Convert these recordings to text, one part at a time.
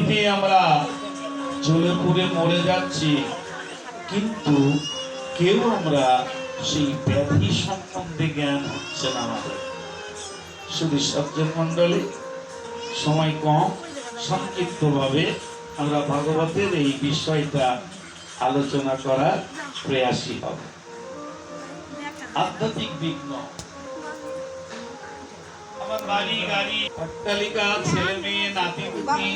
এমনিতেই আমরা জ্বলে পুড়ে মরে যাচ্ছি, কিন্তু কেউ আমরা সেই ব্যাধি সম্বন্ধে জ্ঞান হচ্ছে না আমাদের। শুধু সজ্জন মন্ডলী, সময় কম, সংক্ষিপ্তভাবে আমরা ভাগবতের এই বিষয়টা আলোচনা করার প্রয়াসী হবে। আধ্যাত্মিক বিঘ্ন, আমার বাড়ি গাড়ি অট্টালিকা ছেলে মেয়ে নাতি পুতি,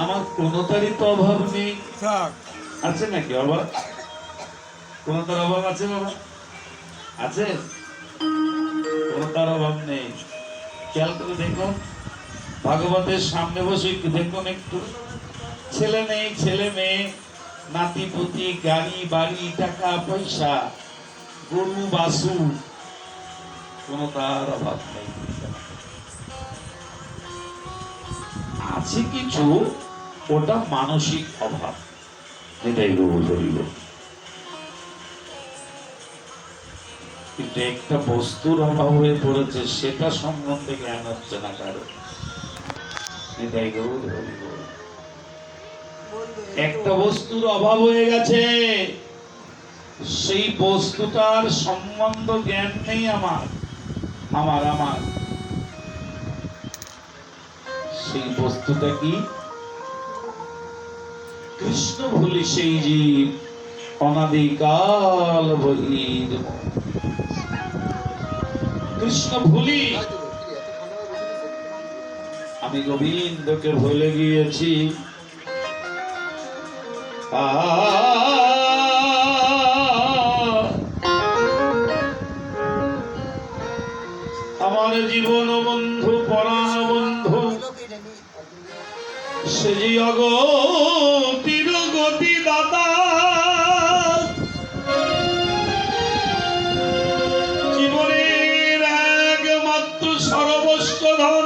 আমার কোনটারই তো অভাব নেই। আছে নাকি অভাব? কোনটার অভাব আছে বাবা? আছে? কোনটার অভাব নেই। খেয়াল করে দেখুন, ভাগবতের সামনে বসে একটু দেখুন, একটু ছেলে নেই, ছেলে মেয়ে নাতি পুতি, গাড়ি বাড়ি টাকা পয়সা, গরু বাসু, কোনো তার অভাব নেই। আছে কিছু, ওটা মানসিক অভাব, এটাই বুঝল। কিন্তু একটা বস্তুর অভাব হয়ে পড়েছে, সেটা সম্বন্ধে জ্ঞান হচ্ছে না কারো। এটাই একটা বস্তুর অভাব হয়ে গেছে, সেই বস্তুটার সম্বন্ধ জ্ঞান নেই আমার আমার আমার সেই বস্তুটা কি? কৃষ্ণ ভুলি সেই জীব, অনাদিকাল বহির। কৃষ্ণ ভুলি, আমি গোবিন্দকে ভুলে গিয়েছি। আমার জীবন বন্ধু, পরাণ বন্ধু, সে যে অগতির গতি দাতা, জীবনের একমাত্র সর্বস্ব ধন,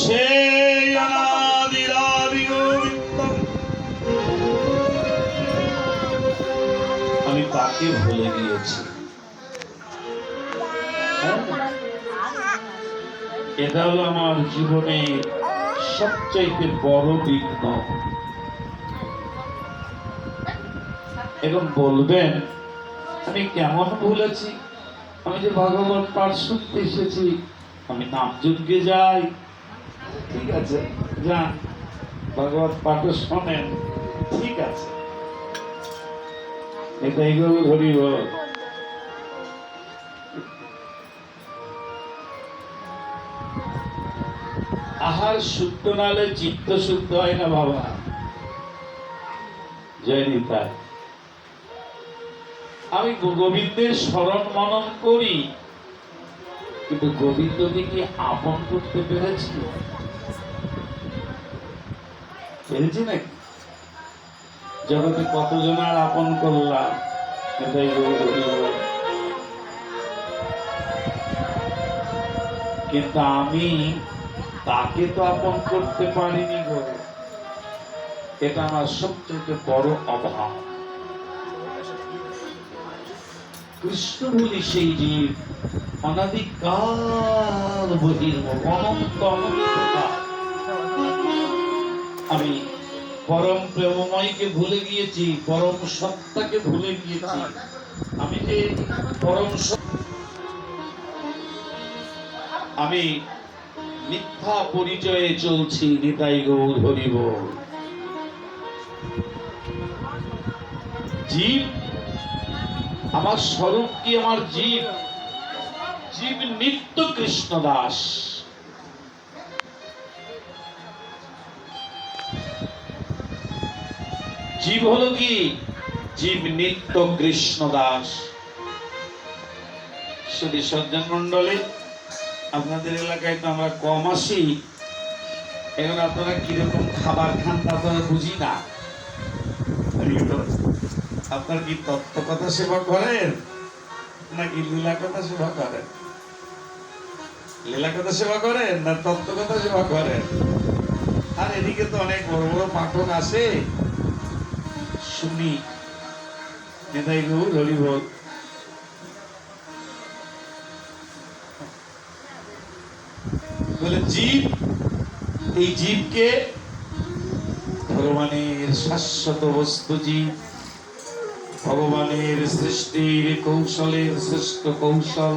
সে অনাদিরাদি গোবিন্দ। আমি তাকে ভুলে গিয়েছি। এটা হলো আমার জীবনের সবচাইতে বড় বিঘ্ন। এখন বলবেন আমি কেমন ভুলেছি? আমি যে ভাগবত পাঠ শুনতে এসেছি, আমি নাম যজ্ঞে যাই, ঠিক আছে, যান ভাগবত পাঠ শোনেন, ঠিক আছে, এটাই গরু ধরিব। আহার শুদ্ধ নালে চিত্ত শুদ্ধ হয় না বাবা। জয় নিতাই। আমি গোবিন্দের স্মরণ মনন করি, কিন্তু গোবিন্দকে কি আপন করতে পেরেছি? পেরেছি নাকি? জগতে কতজনের আপন করলাম, এটাই কিন্তু আমি তাকে তো আপন করতে পারিনি গো। এটা আমার সবচেয়ে বড় অভাব। কৃষ্ণ বলি সেই জীব, অনাদিকাল বহির্মুখ, অনন্ত অনন্তকাল। আমি পরম প্রেমময়কে ভুলে গিয়েছি, পরম সত্তাকে ভুলে গিয়েছি। আমি যে পরম, আমি মিথ্যা পরিচয়ে চলছি। নিতাই গৌর হরি বল। জীব, আমার স্বরূপ কি? আমার জীব, জীব নিত্য কৃষ্ণ দাস। জীব হলো কি? জীব নিত্য কৃষ্ণ দাস। শুধু সজ্জন মন্ডলী, আপনাদের এলাকায় তো আমরা কম আসি, এখন আপনারা কিরকম খাবার খান তা তো বুঝি না। আপনার কি তত্ত্ব কথা সেবা করেন নাকি লীলা কথা সেবা করেন? লীলা কথা সেবা করেন না তত্ত্ব কথা সেবা করেন? আর এদিকে তো অনেক বড় বড় পাঠক আছে, শুনি। নেতাই গৌর হরি বল। বলে জীব, এই জীবকে ভগবানের শাশ্বত বস্তু জীব, ভগবানের সৃষ্টির কৌশলের শ্রেষ্ঠ কৌশল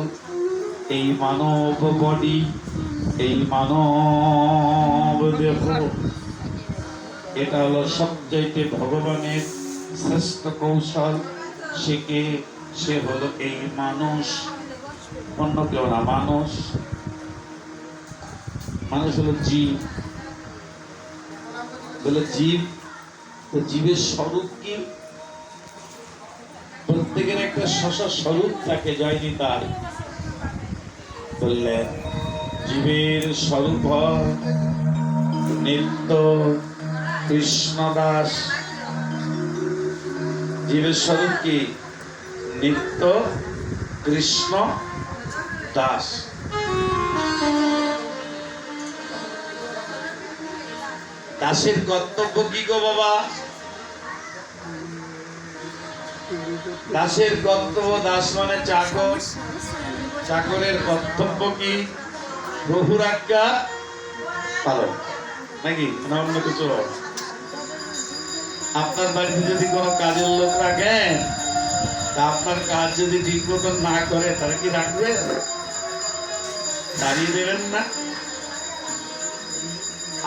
এই মানব বডি, এই মানব দেহ, এটা হলো সবচাইতে ভগবানের শ্রেষ্ঠ কৌশল। সে হলো এই মানুষ, অন্য কেউ না। মানুষ হলো জীব। বলে জীব, তো জীবের স্বরূপ কি? প্রত্যেকের একটা স্বরূপ থাকে, জয়নি তাই বললেন জীবের স্বরূপ নিত্য কৃষ্ণদাস। জীবের স্বরূপ কি? নিত্য কৃষ্ণ দাস। দাসের কর্তব্য কি গো বাবা? দাসের কর্তব্য, দাস মানে চাকর, চাকরের কর্তব্য কি? প্রভুর আজ্ঞা পালন, নাকি না অন্য কিছু? আপনার বাড়িতে যদি কোনো কাজের লোক রাখেন, তা আপনার কাজ যদি ঠিক মতন না করে, তারা কি রাখবেন? দাঁড়িয়ে দেবেন না?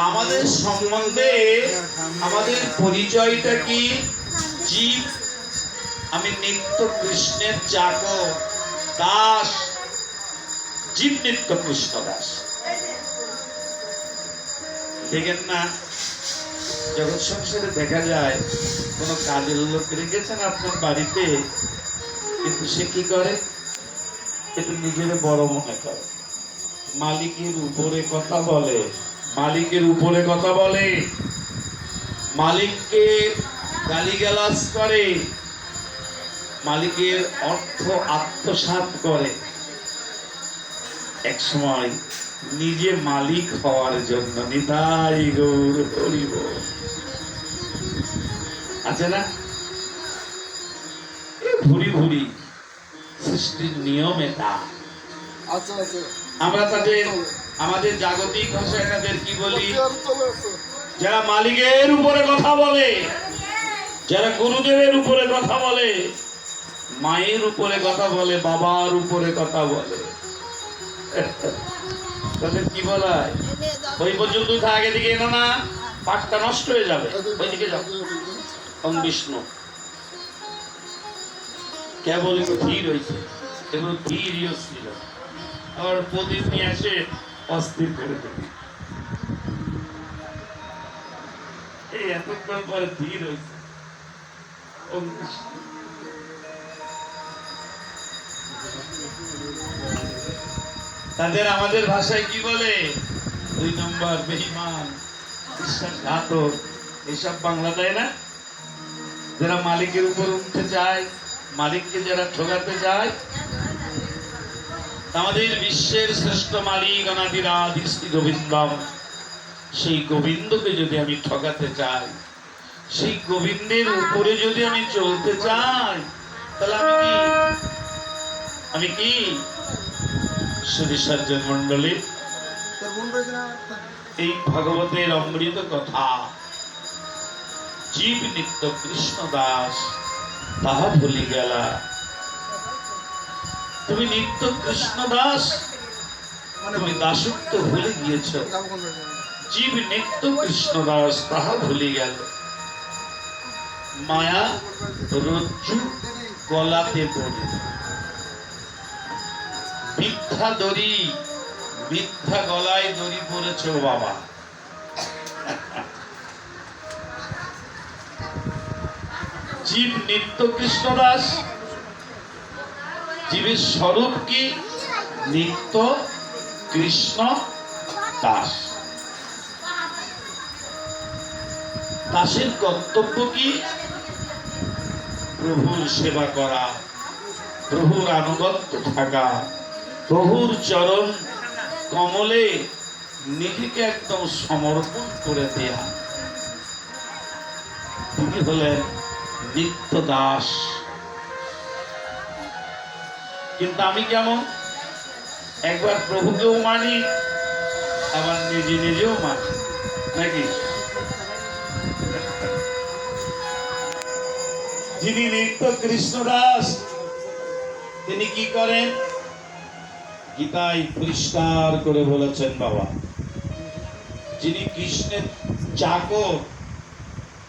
আমাদের সম্বন্ধে আমাদের পরিচয়টা কি? জীব। আমি নিত্য কৃষ্ণের চাকর, দাস। জীব নিত্য কৃষ্ণ দাস। দেখেন না, জগৎ সংসারে দেখা যায় কোন কাজের লোক রেখেছেন আপনার বাড়িতে, কিন্তু সে কি করে? একটু নিজের বড় মনে করে, মালিকের উপরে কথা বলে, মালিকের উপরে কথা বলে, মালিককে গালিগালাজ করে, মালিকের অর্থ আত্মসাৎ করে। এক সময় নিজে মালিক হওয়ার জন্য, নিতাই গৌর হরি বল, আছে না? ভুরি ভুরি সৃষ্টির নিয়ম এটা। আমরা তাদের, আমাদের জাগতিক ভাষায় তাদের কি বলি? যারা মালিকের উপরে কথা বলে, যারা গুরুদেবের উপরে কথা বলে, মায়ের উপরে কথা বলে, বাবার উপরে কথা বলে, তাদের কি বলায়? ওই পর্যন্ত আগে দিকে এনো না, পাঠটা নষ্ট হয়ে যাবে, ওইদিকে যাও। বিষ্ণু কেবল ধীর হয়েছে, এগুলো ধীরই ছিল, আবার প্রদীপ নিয়ে আসে অস্থির করে দেবে। এই এতক্ষণ পরে ধীর হয়েছে। তাদের আমাদের ভাষায় কি বলে? 2 নম্বর, বেঈমান, বিশ্বাসঘাতক, এসব বাংলা দেয় না? যারা মালিকের উপর উঠতে চায়, মালিককে যারা ঠকাতে চায়। আমাদের বিশ্বের শ্রেষ্ঠ মালিক অনাদিরাদি শ্রী গোবিন্দম, সেই গোবিন্দকে যদি আমি ঠকাতে চাই, সেই গোবিন্দের উপরে যদি আমি চলতে চাই, তাহলে আমি কি সুবিসর্জন মন্ডলী, এই ভাগবতের অমৃত কথা, জীব নিত্য কৃষ্ণ দাস তাহা ভুলি গেলা। তুমি নিত্য কৃষ্ণ দাস, তুমি দাসত্ব ভুলে গিয়েছ। জীব নিত্য কৃষ্ণ দাস তাহা ভুলি গেল। মায়া রজ্জু গলাতে পড়ে, মিথ্যা দড়ি, মিথ্যা গলায় দড়ি পড়েছ বাবা। জীব নিত্য কৃষ্ণ দাস। জীবের স্বরূপ কি? নিত্য কৃষ্ণ দাস। দাসের কর্তব্য কি? প্রভুর সেবা করা, প্রভুর আনুগত্য থাকা, প্রভুর চরণ কমলে নিজেকে একদম সমর্পণ করে দেয়া। তিনি হলেন নিত্য দাস। কিন্তু আমি কেমন? একবার প্রভুকেও মানি, আবার নিজে নিজেও মানে নাকি? যিনি নিত্য কৃষ্ণদাস তিনি কি করেন? গীতায় পরিষ্কার করে বলেছেন বাবা, যিনি কৃষ্ণের চাকর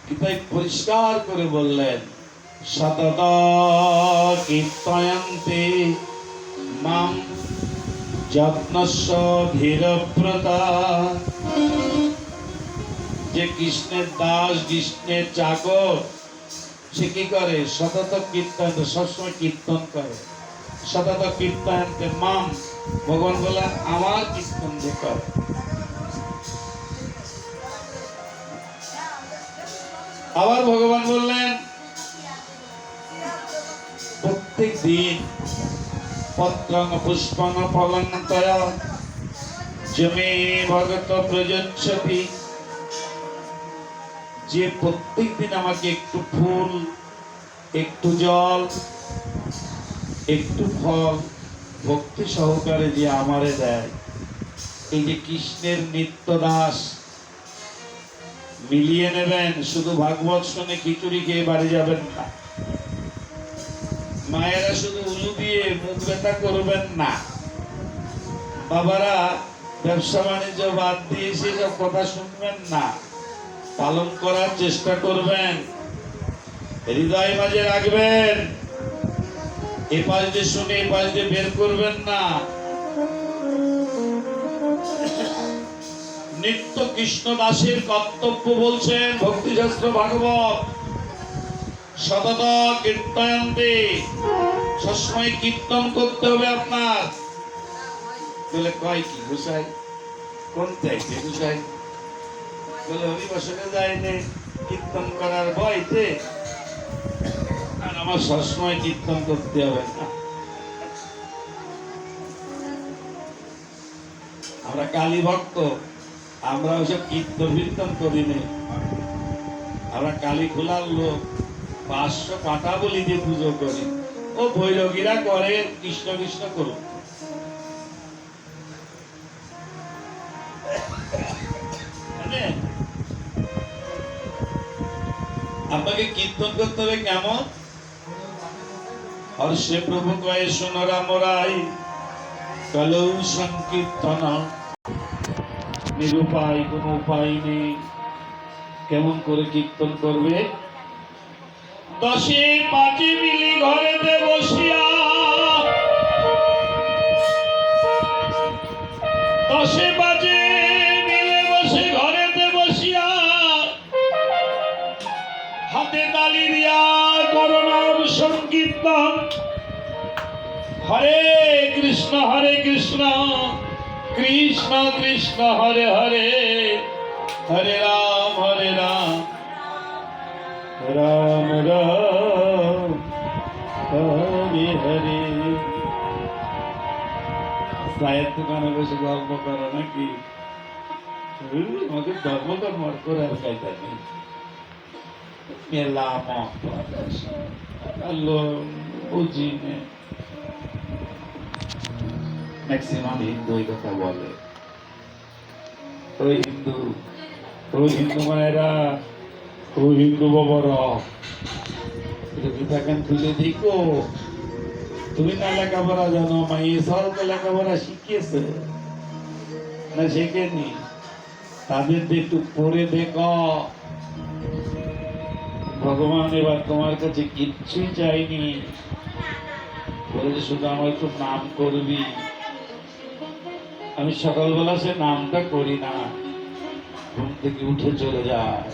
গীতায় পরিষ্কার করে বললেন, সতত কীর্তয়ন্তে মাম যত্নস্য ধীরব্রতা। যে কৃষ্ণের দাস, কৃষ্ণের চাকর, সে কি করে? সতত কীর্তন, সবসময় কীর্তন করে। সতত কীর্তয়ন্তে মাম, ভগবান বলেন আমার কীর্তন যে করে। আবার ভগবান বললেন প্রত্যেক দিন পত্রং পুষ্পং ফলং তয়া যমে ভগত প্রযচ্ছতি, যে প্রত্যেক দিন আমাকে একটু ফুল, একটু জল, একটু ফল ভক্তি সহকারে যে আমারে দেয়, এই যে কৃষ্ণের নিত্য দাস, মিলিয়ে নেবেন। শুধু ভাগবত শুনে খিচুড়ি খেয়ে বাড়ি যাবেন না। মায়েরা শুধু উলু দিয়ে মুখ ব্যথা করবেন না। বাবারা ব্যবসা বাণিজ্য বাদ দিয়ে সেসব কথা শুনবেন না, পালন করার চেষ্টা করবেন, হৃদয় মাঝে রাখবেন। এ পাশ দিয়ে শুনে এ পাশ দিয়ে বের করবেন না। নিত্য কৃষ্ণ দাসের কর্তব্য বলছেন ভক্তিশাস্ত্র ভাগবত, সতত কীর্তয়ন্তে, সবসময় কীর্তন করতে হবে আপনার। বলে কয় কি গুসাই? কোন চাইছে গুসাই? বলে হরিবাসনে যায়নি কীর্তন করার ভয়তে, আর আমার সবসময় কীর্তন করতে হবে না। আমরা কালী ভক্ত, আমরা ওইসব কীর্তন করিনি। আমরা কালী খোলার লোক, 500 পাটা বলি দিয়ে পুজো করি। ও ভৈরবীরা করে কৃষ্ণ কৃষ্ণ করুক। আপনাকে কীর্তন করতে হবে কেমন? হর্ষে প্রভু কয়ে সোনরা মোরাই কলৌ সংকীর্তন, নিরুপায়, কোনো উপায় নেই। কেমন করে কীর্তন করবে? 10 পাঁচে মিলি ঘরেতে বসিয়া, 10 পাঁচে মিলে বসে ঘরেতে বসিয়া, হাতে তালি দিয়া করুণাম সংকীর্তন। হরে কৃষ্ণ কৃষ্ণ কৃষ্ণ হরে হরে, হরে রাম রাম রাম হরে হরে। চায়ের দোকানে বসে গল্প করো নাকি? আমাদের ধর্ম করে আর খাইতে নেই। মেলা বুঝি ম্যাক্সিমাম হিন্দু ওই কথা বলে। ওই হিন্দু মায়েরা, ওই হিন্দু বাবারা গীতাখান তুলে দেখো। তুমি না লেখাপড়া জানো, মাইয়ে সব তো লেখাপড়া শিখিয়েছে না শেখেনি? তাদের একটু পড়ে দেখো। ভগবান এবার তোমার কাছে কিচ্ছুই চাইনি, বলেছে শুধু আমার একটু নাম করবি। আমি সকালবেলা সে নামটা করি না, ঘুম থেকে উঠে চলে যায়।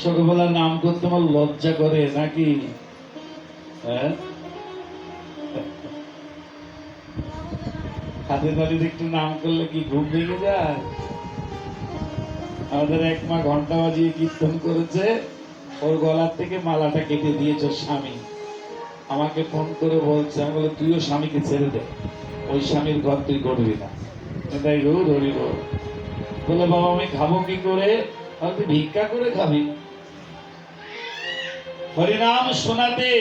সকালবেলা নাম করতে আমার লজ্জা করে নাকি? হ্যাঁ, হাতে তালিতে একটু নাম করলে কি ঘুম ভেঙে যায়? আমাদের এক মা ঘন্টা বাজিয়ে কীর্তন করেছে, ওর গলার থেকে মালাটা কেটে দিয়েছে স্বামী। আমাকে ফোন করে বলছে, আমি বলে তুইও স্বামীকে ছেড়ে দে, ওই স্বামীর ঘর তুই করবি না। তাই গো ধরি গো। বলে বাবা আমি খাবো কি করে? তুই ভিক্ষা করে খাবি। হরিনাম শোনাতে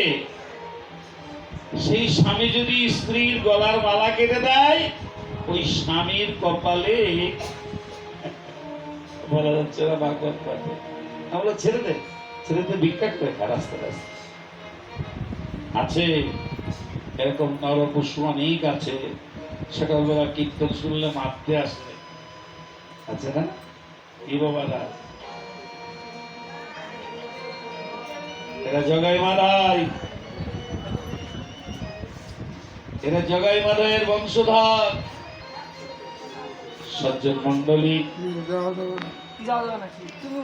সেই স্বামী যদি স্ত্রীর গলার মালা কেটে দেয়, ওই স্বামীর কপালে বলা যাচ্ছে না ভাগবত পাঠে, আমরা ছেড়ে দে, ছেড়ে দে, ভিক্ষা করে খা রাস্তা রাস্তা। আছে এরকম নরপশু অনেক আছে, সকালবেলা কীর্তন শুনলে মারতে আসে, আছে না? কি বাবারা, এরা জগাই মারাই, এরা জগাই মারাইয়ের বংশধর। সজ্জন মন্ডলী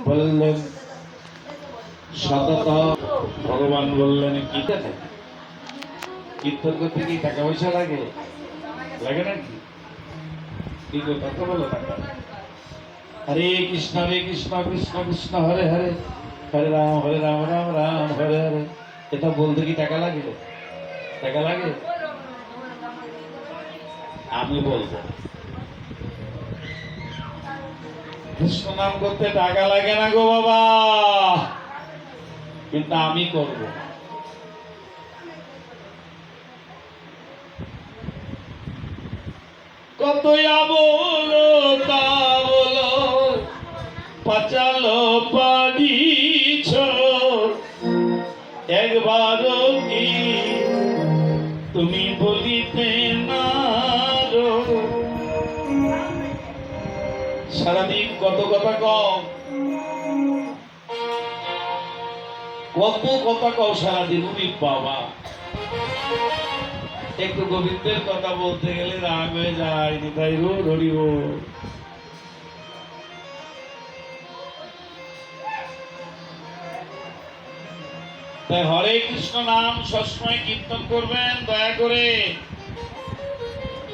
বললেন সতত, ভগবান বললেন কি থাকে, কীর্তন করতে কি টাকা পয়সা লাগে? লাগে নাকি? কি কথা বলো টাকা? হরে কৃষ্ণ কৃষ্ণ কৃষ্ণ হরে হরে, হরে রাম রাম রাম হরে হরে, এটা বলতে কি টাকা লাগে? টাকা লাগে? আমি বলবো কৃষ্ণ নাম করতে টাকা লাগে না গো বাবা, কিন্তু আমি করব। কত বলো তা বলো, পাচালো পারিছ একবার কি তুমি বলিতে না? সারাদিন কত কথা কও, কত কথা কও সারাদিন, উনি বাবা একটু গোবিন্দের কথা বলতে গেলে রাগ হয়ে যায়, নিতাই রো ধরিব। তাই হরে কৃষ্ণ নাম সবসময় কীর্তন করবেন দয়া করে।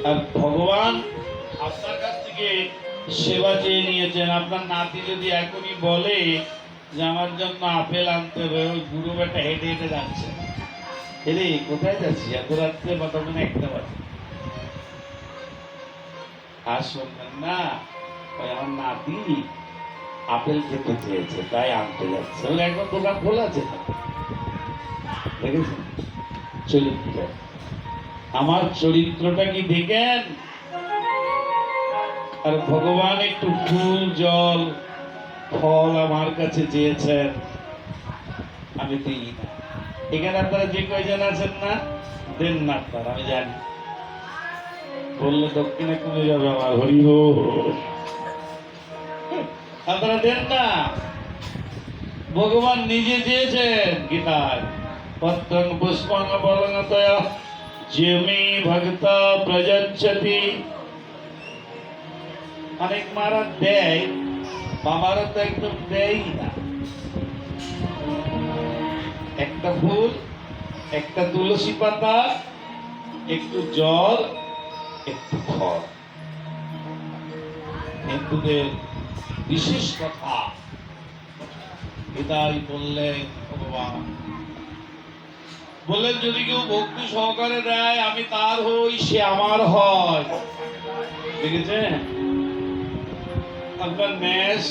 আর ভগবান আপনার কাছ থেকে সেবা চেয়ে নিয়েছেন। আপনার নাতি যদি এখনই বলে যে আমার জন্য আপেল আনতে হবে, ওই বুড়ো বেটা হেঁটে হেঁটে যাচ্ছে, এরে কোথায় যাচ্ছি এত রাত্রে, তখন একটা বাজে, আর শুনবেন না ওই আমার নাতি আপেল খেতে চেয়েছে তাই আনতে যাচ্ছে, ওই একবার দোকান খোলা আছে, দেখেছেন চরিত্র, আমার চরিত্রটা কি দেখেন? আর ভগবান একটু ফুল জল ফল আমার কাছে চেয়েছেন, আমি দিই না। এখানে আপনারা যে কয়জন আছেন না, দেন না আপনারা, আমি জানি বললে দক্ষিণে কমে যাবে আমার, হরি বল, আপনারা দেন না। ভগবান নিজে চেয়েছেন গীতায়, পত্রং পুষ্পং বলংতয়া যেমি ভক্তা প্রযচ্ছতি। অনেক মারা দেয়, বাবারা তো একদম দেয় না। একটা ফুল, একটা তুলসী পাতা, একটু জল, একটু ফল, হিন্দুদের বিশেষ কথা এটাই বললেন ভগবান। বললেন যদি কেউ ভক্তি সহকারে দেয় আমি তার হই, সে আমার হয়। দেখেছেন? আপনার ন্যাস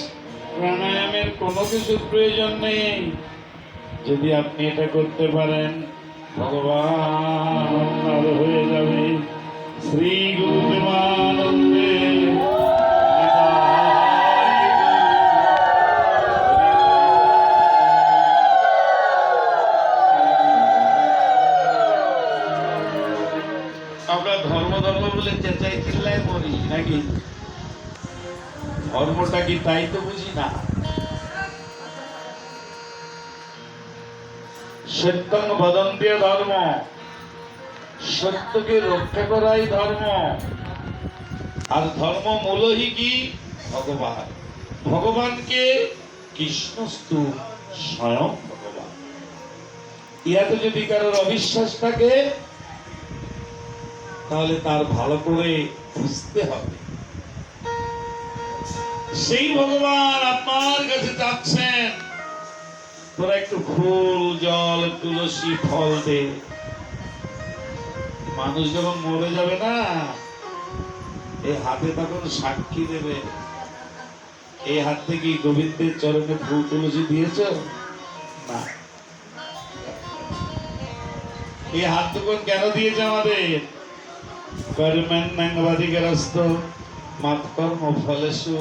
প্রাণায়ামের কোনো কিছুর প্রয়োজন নেই, যদি আপনি এটা করতে পারেন ভগবান আপনার হয়ে যাবে। শ্রী গুরু প্রেমানন্দে আমরা ধর্ম ধর্ম বলে চেঁচাই চিল্লাই মরি নাকি? ধর্মটা কি তাই তো বুঝি না। সত্যং বদন্তে ধর্ম, সত্যকে রক্ষা করাই ধর্ম। আর ধর্ম মূলই কি? ভগবান। ভগবানকে কৃষ্ণস্তু স্বয়ং ভগবান। ইয়াতে যদি কারোর অবিশ্বাস থাকে তাহলে তার ভালো করে বুঝতে হবে। সেই ভগবান আপনার কাছে যাচ্ছেন, তোরা একটু ফুল জল তুলসী ফল দে। মানুষ যখন মরে যাবে না, এই হাতে তখন সাক্ষী দেবে, এই হাত থেকে গোবিন্দের চরণে ফুল তুলসী দিয়েছ না। এই হাত দুটো কেন দিয়েছে আমাদের? কর্মেন নাঙ্গবাদিকারস্ত মাৎকর্ম ফলেষু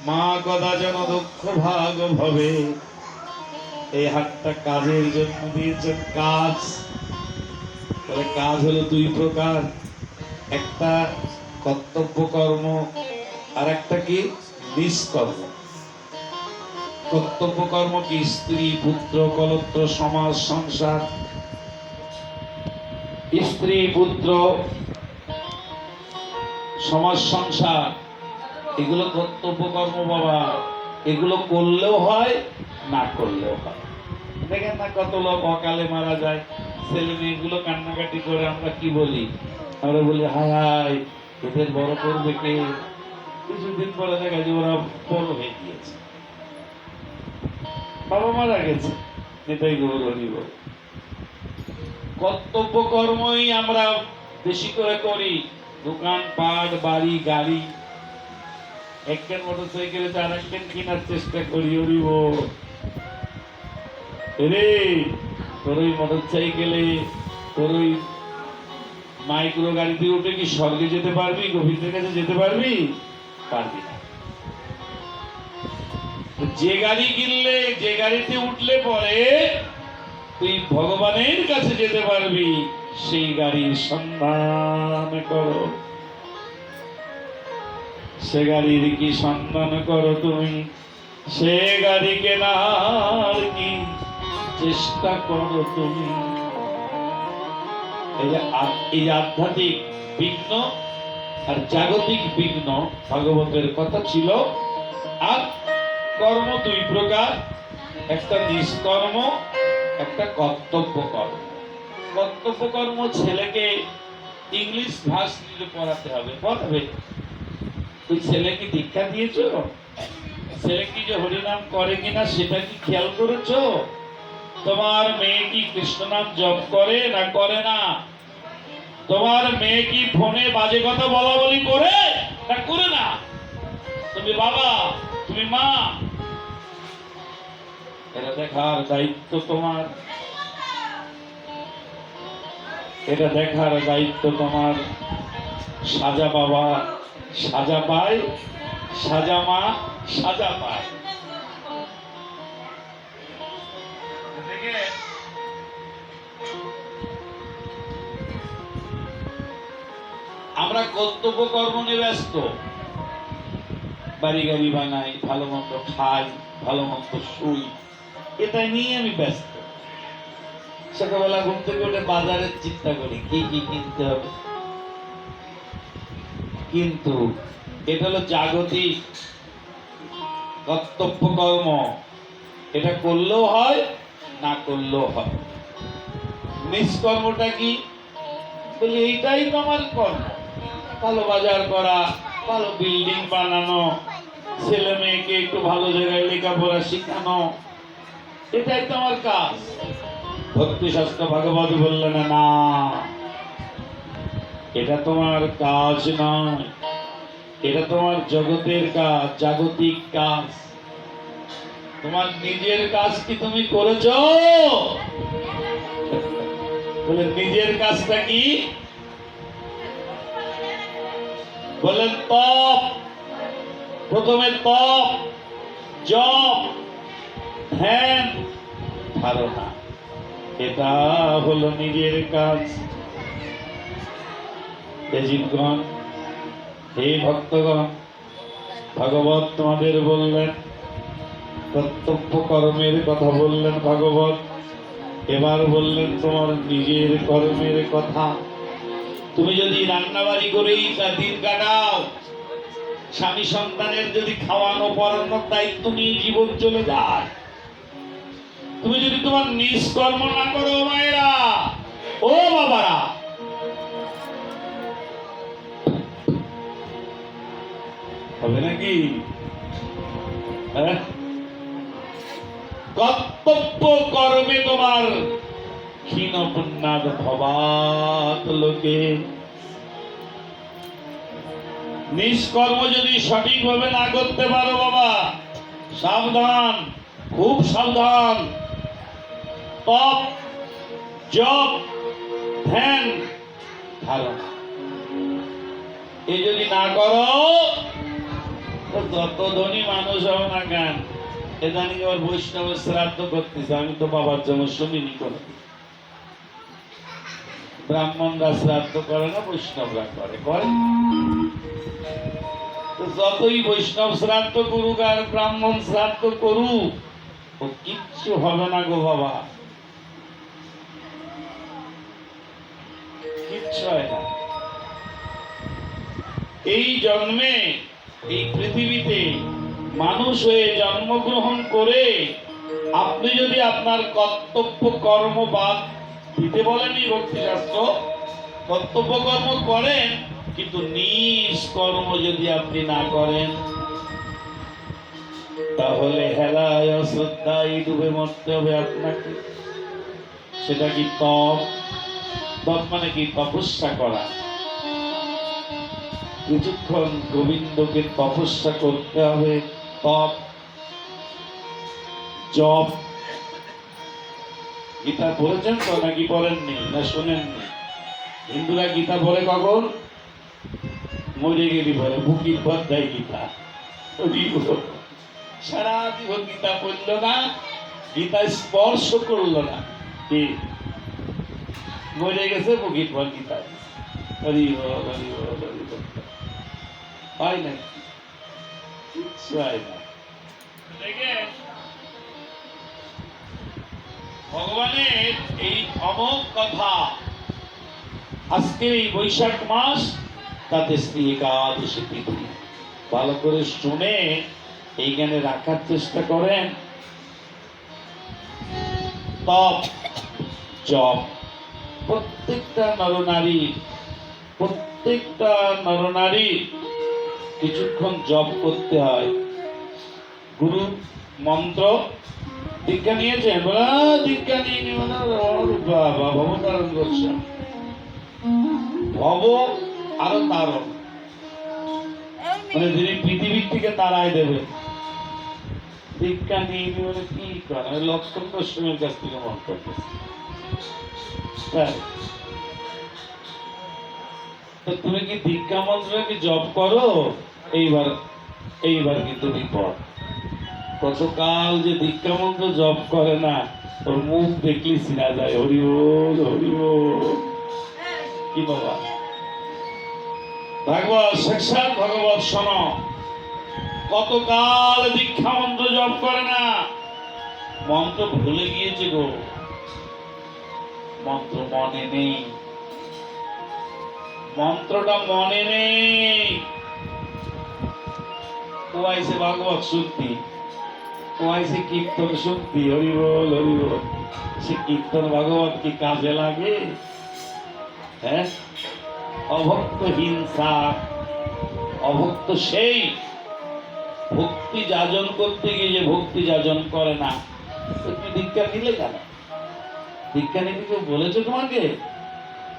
মা কদাচন দুঃখ ভাগ ভবে। এই হাতটা কাজের জন্য দিয়েছে, কাজ। তবে কাজ হলো দুই প্রকার, একটা কর্তব্য কর্ম আর একটা কি নিষ্কর্ম। কর্তব্য কর্ম কি? স্ত্রী পুত্র কলত্র সমাজ সংসার। স্ত্রী পুত্র সমাজ সংসার এগুলো কর্তব্য কর্ম বাবা। এগুলো করলেও হয়, না করলেও হয়। দেখেন না কত লোক অকালে মারা যায়, ছেলে মেয়েগুলো কান্নাকাটি করে, আমরা কি বলি? আমরা বলি হায় হায় এদের বড় করবে কে? কিছুদিন পরে দেখা যায় ওরা বড় হয়ে গিয়েছে, বাবা মারা গেছে। এটাই গৌরব। কর্তব্য কর্মই আমরা বেশি করে করি। দোকান পাট বাড়ি গাড়ি, একখান মোটরসাইকেলে আর একখান কেনার চেষ্টা করি। ওরিব রে, তোর ওই মোটরসাইকেলে তোর ওই মাইক্রো গাড়িতে উঠে কি স্বর্গে যেতে পারবি? গোবিন্দের কাছে যেতে পারবি? পারবি না। যে গাড়ি কিনলে, যে গাড়িতে উঠলে পরে তুই ভগবানের কাছে যেতে পারবি, সেই গাড়ির সন্ধান করো। সে গাড়ির কি সন্ধান করো তুমি? সে গাড়ি কেনার কি চেষ্টা করো তুমি? এই আধ্যাত্মিক বিঘ্ন আর জাগতিক বিঘ্ন ভাগবতের কথা ছিল। আর কর্ম দুই প্রকার, একটা নিষ্কর্ম, একটা কর্তব্য কর্ম। কর্তব্য কর্ম ছেলেকে ইংলিশ ভার্সিটিতে পড়াতে হবে, পড়াবে। তুই ছেলে কি দীক্ষা দিয়েছ? ছেলে কি যে হরিনাম করে কিনা সেটা কি খেয়াল করেছ? তোমার মেয়ে কি কৃষ্ণ নাম জপ করে না করে না? তোমার মেয়ে কি ফোনে বাজে কথা বলা বলি করে না করে না? তুমি বাবা, তুমি মা, এটা দেখার দায়িত্ব তোমার। এটা দেখার দায়িত্ব তোমার। সাজা বাবা সাজা পায়, সাজা মা সাজা পায়। আমরা কর্তব্য কর্ম নিয়ে ব্যস্ত, বাড়ি গাড়ি বানাই, ভালো মন্দ খাই, ভালো মন্দ শুই, এটাই নিয়ে আমি ব্যস্ত। সকালবেলা ঘুম থেকে উঠে বাজারের চিন্তা করি কি কি কিনতে হবে। কিন্তু এটা হলো জাগতিক কর্তব্য কর্ম, এটা করলেও হয়, না করলেও হয়। নিষ্কর্মটা কি? বলি এইটাই তো আমার কর্ম। ভালো বাজার করা, ভালো বিল্ডিং বানানো, ছেলে মেয়েকে একটু ভালো জায়গায় লেখাপড়া শিখানো, এটাই তো আমার কাজ। ভক্তি শাস্ত্র ভাগবত বললেন না, এটা তোমার কাজ নয়, এটা তোমার জগতের কাজ, জাগতিক কাজ। তোমার নিজের কাজ কি তুমি করেছ? বলে নিজের কাজটা কি? বললেন তপ। প্রথমে তপ, জপ, ধ্যান, ধারণা, এটা হলো নিজের কাজ। তেজিতগণ, হে ভক্তগণ, ভাগবত তোমাদের বললেন, কর্তব্য কর্মের কথা বললেন ভাগবত। এবার বললেন তোমার নিজের কর্মের কথা। তুমি যদি রান্নাবাড়ি করেই দিন কাটাও, স্বামী সন্তানের যদি খাওয়ানো পড়ানোর দায়িত্ব নিয়ে জীবন চলে যায়, তুমি যদি তোমার নিষ্কর্ম না করো মায়েরা, ও বাবারা, হবে নাকি? কর্তব্য কর্মে তোমার ক্ষীণ পুণ্যাদ ভবাত লোকে। নিষ্কর্ম যদি সঠিকভাবে না করতে পারো বাবা, সাবধান, খুব সাবধান। তপ, জপ, ধ্যান ধারণা এই যদি না করো, তো যত ধনী মানুষ হও না কেন, এদানি আবার বৈষ্ণব শ্রাদ্ধ করতেছে। আমি তো বাবার জন্য শুনিনি কোনো। ব্রাহ্মণরা শ্রাদ্ধ করে না, বৈষ্ণবরা করে। তো যতই বৈষ্ণব শ্রাদ্ধ করুক আর ব্রাহ্মণ শ্রাদ্ধ করুক, ও কিচ্ছু হবে না গো বাবা, কিচ্ছু হয় না। এই জন্মে এই পৃথিবীতে মানুষ হয়ে জন্মগ্রহণ করে আপনি যদি আপনার কর্তব্য কর্ম বাদ দিতে বলেনি ভক্তিশাস্ত্র, কর্তব্য কর্ম করেন কিন্তু নিষ্কর্ম যদি আপনি না করেন, তাহলে হেলায় অশ্রদ্ধায় ডুবে মরতে হবে আপনাকে। সেটা কি তপ? তপ মানে কি? তপস্যা করা। কিছুক্ষণ গোবিন্দকে তপস্যা করতে হবে। তপ, জপ। গীতা পড়েছেন তো নাকি পড়েননি, না শোনেননি? হিন্দুরা গীতা পড়ে কখন? মরে গেলি পরে, বুকির পর দেয় গীতা। সারা জীবন গীতা পড়ল না, গীতা স্পর্শ করলো না, কি মরে গেছে বুকির পর গীতা। হয় না, কিচ্ছু হয় না। ভগবানের এই অমোঘ কথা আজকের এই বৈশাখ মাস, তাতে শ্রী একাদশী তিথি ভালো করে শুনে এইখানে রাখার চেষ্টা করেন। তপ, জপ, প্রত্যেকটা নরনারী কিছুক্ষণ জপ করতে হয়। গুরু মন্ত্র দীক্ষা নিয়েছেন? বলা দীক্ষা নিয়ে বাবা ভবতারণ করছেন। ভব আরো তারণ, মানে যিনি পৃথিবীর থেকে তারাই দেবে। দীক্ষা নিয়ে বলে কি করে? লক্ষণ গোস্বামীর কাছ থেকে মন্ত্র তো তুমি কি দীক্ষা মন্ত্র কি জপ করো? এইবার কিন্তু বিপদ। কতকাল যে দীক্ষা মন্ত্র জপ করে না, ওর মুখ দেখলি চিনা যায়। হরি বল, হরি বল। কি বাবা, ভাগবত সাক্ষাৎ ভগবত শোনো, কতকাল দীক্ষা মন্ত্র জপ করে না, মন্ত্র ভুলে গিয়েছে গো, মন্ত্র মনে নেই, মন্ত্রটা মনে নেই। ও আইসে ভাগবত শুদ্ধি, ও আইসে কীর্তন শুদ্ধি, হরি বল, হরি বল। সে কীর্তন ভাগবত কি কাজে লাগে? হ্যাঁ, অভক্ত হিংসা। অভক্ত সেই ভক্তি যাজন করতে গিয়ে যে ভক্তি যাজন করে না। তুমি দীক্ষা নিলে কেন? দীক্ষা নিতে কেউ বলেছে তোমাকে?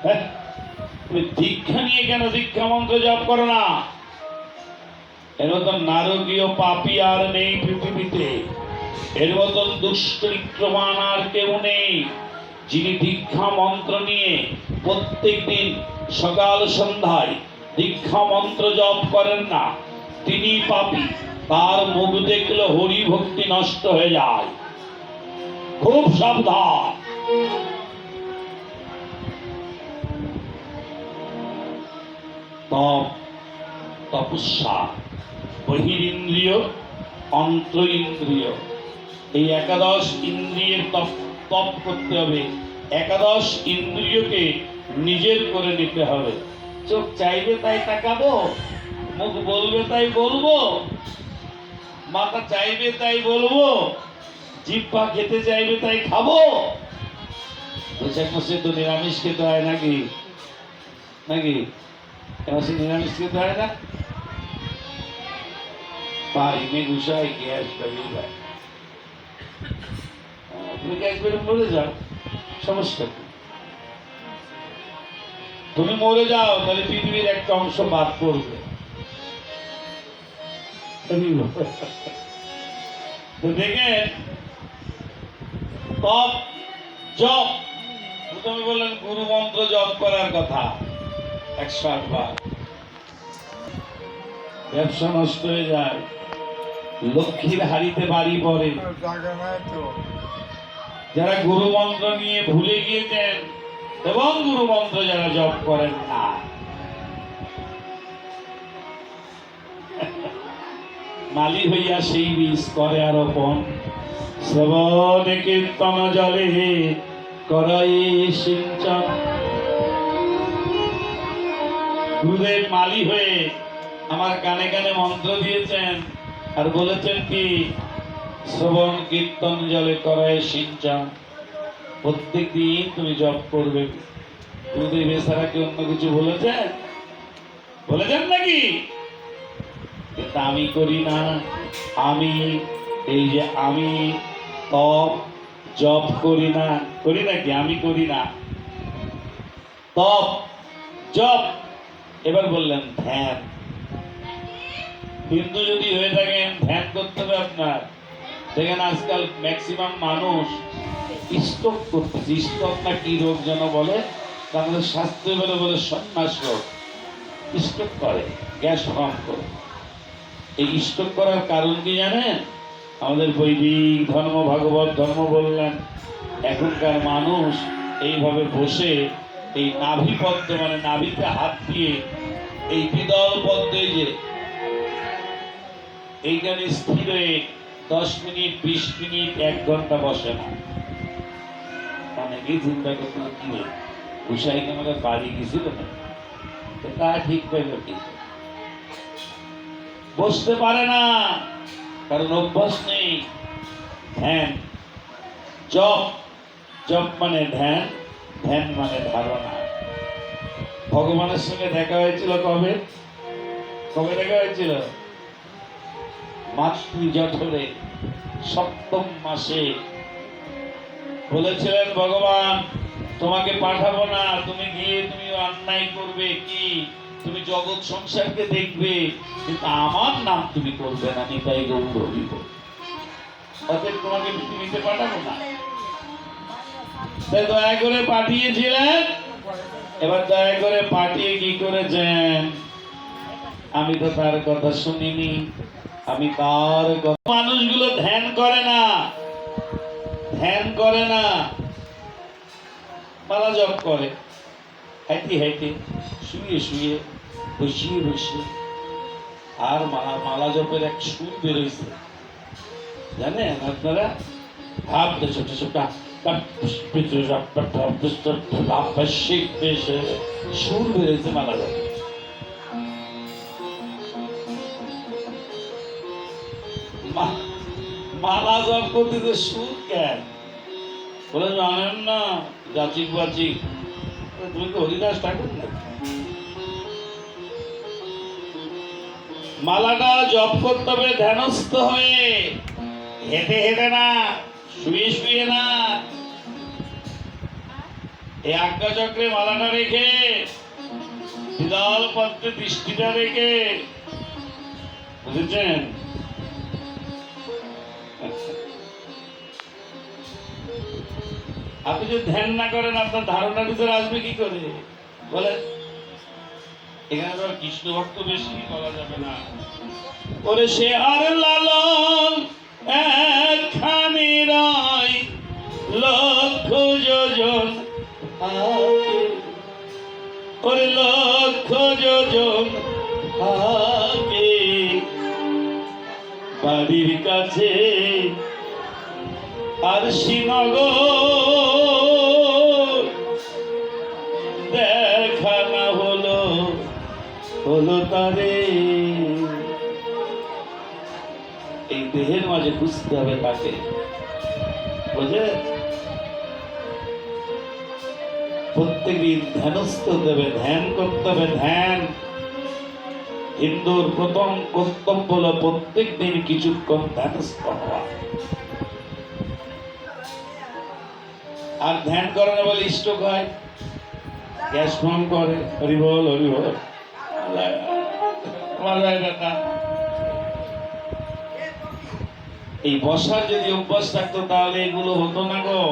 হ্যাঁ, তুমি দীক্ষা নিয়ে কেন দীক্ষা মন্ত্র জপ করো না? এর মতন নারকীয় পাপী আর নেই পৃথিবীতে, এর মতন দুশ্চরিত্রবান আর কেউ নেই, যিনি দীক্ষা মন্ত্র নিয়ে প্রত্যেক দিন সকাল সন্ধ্যায় দীক্ষা মন্ত্র জপ করেন না, তিনি পাপী। তার মুখ দেখলে হরি ভক্তি নষ্ট হয়ে যায়। খুব সাবধান। তপ, তপস্যা, বহিরিন্দ্রিয়, অন্ত ইন্দ্রিয়, এই একাদশ ইন্দ্রিয়ের তপ করতে হবে। একাদশ ইন্দ্রিয়কে নিজের করে নিতে হবে। চোখ চাইবে তাই তাকাবো, মুখ বলবে তাই বলবো, মাথা চাইবে তাই বলবো, জিহ্বা খেতে চাইবে তাই খাবো। বৈশাখ মাসে তো নিরামিষ খেতে হয় নাকি? নাকি মাসে নিরামিষ খেতে হয় না? পাইনে ঘুষায় গ্যাস বেরিয়ে যায়। তুমি গ্যাস বেরো মরে যাও, সমস্যা কি? তুমি মরে যাও তাহলে পৃথিবীর একটা অংশ বাদ পড়বে। দেখেন, তপ, জপ, প্রথমে বললেন গুরু মন্ত্র জপ করার কথা 108 বার। ব্যবসা নষ্ট হয়ে যায়, লক্ষ্মীর হাড়িতে বাড়ি পড়ে। যারা গুরু মন্ত্র নিয়ে ভুলে গিয়েছেন এবং গুরু মন্ত্র যারা জপ করেন না, মালি হইয়া সেই বীজ করে আরোপণ। শ্রবণে কীর্তন জলে করাই সিঞ্চন। গুরুদেব মালি হয়ে আমার কানে কানে মন্ত্র দিয়েছেন আর বলেছেন কি, শ্রবণ কীর্তন জলে করায় সিঞ্চন। প্রত্যেক দিন তুমি জপ করবে। গুরুদেব এছাড়া কি অন্য কিছু বলেছেন? বলেছেন নাকি? কিন্তু আমি করি না। আমি এই যে আমি তপ জপ করি না, করি নাকি? আমি করি না তপ জপ। এবার বললেন ধ্যান। হিন্দু যদি হয়ে থাকেন ধ্যান করতে হবে আপনার। দেখেন আজকাল ম্যাক্সিমাম মানুষ স্ট্রোক করতেছে। স্ট্রোক না কি রোগ যেন বলে, আমাদের শাস্ত্রে বলে বলে সন্ন্যাস রোগ। স্ট্রোক করে, গ্যাস ফর্ম করে। এই স্ট্রোক করার কারণ কি জানেন? আমাদের বৈদিক ধর্ম, ভাগবত ধর্ম বললেন এখনকার মানুষ এইভাবে বসে এই নাভি পদ্ম মানে নাভিতে হাত দিয়ে এই বিদল পদ্মে যে এইখানে স্থির হয়ে 10 মিনিট 20 মিনিট 1 ঘন্টা বসে না। অনেকেই চিন্তা করতে কি উষাই আমাদের বাড়ি গেছিল না, তা ঠিক পেল কি? বসতে পারে না, কারণ অভ্যাস নেই। ধ্যান জপ, জপ মানে ধ্যান, ধ্যান মানে ধারণা। ভগবানের সঙ্গে দেখা হয়েছিল কবে? কবে দেখা হয়েছিল? মাতৃ জঠরে 7ম মাসে। বলেছিলেন ভগবান তোমাকে পাঠাবো না, তুমি গিয়ে তুমি অন্যায় করবে কি, তুমি জগৎ সংসারকে দেখবে, কিন্তু আমার নাম তুমি করবে না। নিতাই গৌর হইব, অতএব তোমাকে পৃথিবীতে পাঠাবো না। তাই দয়া করে পাঠিয়েছিলেন। এবার দয়া করে পাঠিয়ে কি করেছেন? আমি তো তার কথা শুনিনি, আমি তার কথা। মানুষগুলো ধ্যান করে না, ধ্যান করে না, মালা জপ করে। হাইতে হাইতে, শুয়ে শুয়ে, বসিয়ে বসিয়ে। আর মালা জপের এক সুর বেরোইছে জানেন আপনারা? ভাবতে ছোট ছোট সুর বেরোইছে মালা জপ। মালা জপ করতে সুর কেন বলে জানেন না? যাচিক বাচিক, তুমি তো হরিদাস ঠাকুর না। মালাটা জপ করতে হবে ধ্যানস্থ হয়ে, হেঁটে হেঁটে না, শুয়ে শুয়ে না। এই আজ্ঞা চক্রে মালাটা রেখে, বিদল পদ্মে দৃষ্টিটা রেখে, বুঝেছেন? আপনি যদি ধ্যান না করেন আপনার ধারণার ভিতরে আসবে কি করে? বলে এখানে তো কৃষ্ণ ভক্ত বেশি বলা যাবে না। ওরে সে আর লালন একখানি রায় লক্ষ যোজন, ওরে লক্ষ যোজন আগে বাড়ির কাছে আর শ্রীনগর দেখা না হলো, হলো তারে। এই দেহের মাঝে খুঁজতে হবে তাকে, বুঝে? প্রত্যেকদিন ধ্যানস্থ দেবে, ধ্যান করতে হবে। ধ্যান হিন্দুর প্রথম কর্তব্য হলো প্রত্যেক দিন কিছুক্ষণ ধ্যানস্থ হওয়া। আর ধ্যান করে না বলে স্ট্রোক হয়, গ্যাস ফর্ম করে। হরিবল হরিবল। এই বসার যদি অভ্যাস থাকতো তাহলে এগুলো হতো না গো।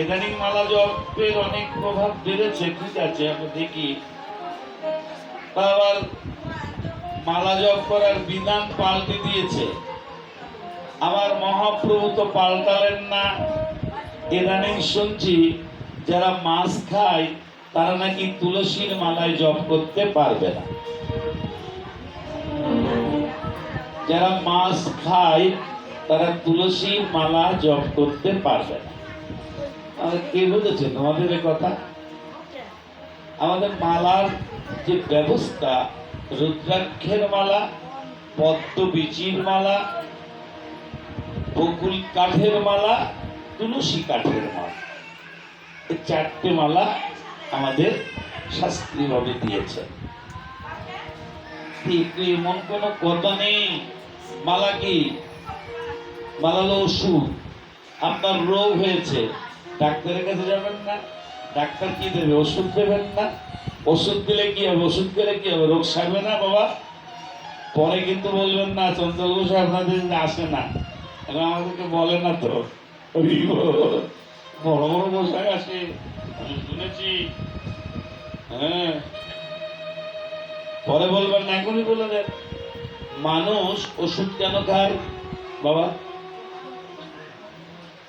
ইদানিং মালা জপের অনেক প্রভাব বেড়েছে, ঠিক আছে, আমি দেখি। আবার মালা জপ করার বিধান পাল্টে দিয়েছে। আমার মহাপ্রভু তো পাল্টালেন না। ইদানিং শুনছি যারা মাছ খায় তারা নাকি তুলসীর মালায় জপ করতে পারবে না। যারা মাছ খায় তারা তুলসীর মালা জপ করতে পারবে না। কে বলেছে তোমাদের এ কথা? আমাদের মালার যে ব্যবস্থা, রুদ্রাক্ষের মালা, পদ্ম বীচির মালা, বকুল কাঠের মালা, তুলসী কাঠের মালা, এই চারটে মালা আমাদের শাস্ত্রীয়ভাবে দিয়েছে। এমন কোন কথা নেই। মালা কি? মালা হলো ওষুধ। আপনার রোগ হয়েছে, ডাক্তারের কাছে যাবেন না? ডাক্তার কি দেবে? ওষুধ দেবেন না? ওষুধ দিলে কি হবে? ওষুধ দিলে কি হবে? রোগ সারবে না বাবা? পরে কিন্তু বলবেন না চন্দ্রঘোষ আপনাদের আসে না, এখন আমাদেরকে বলে না তো। বড় বড় মশাই আসে, আমি শুনেছি। হ্যাঁ, পরে বলবেন না, এখনই বলে দেন। মানুষ ওষুধ কেন খায় বাবা?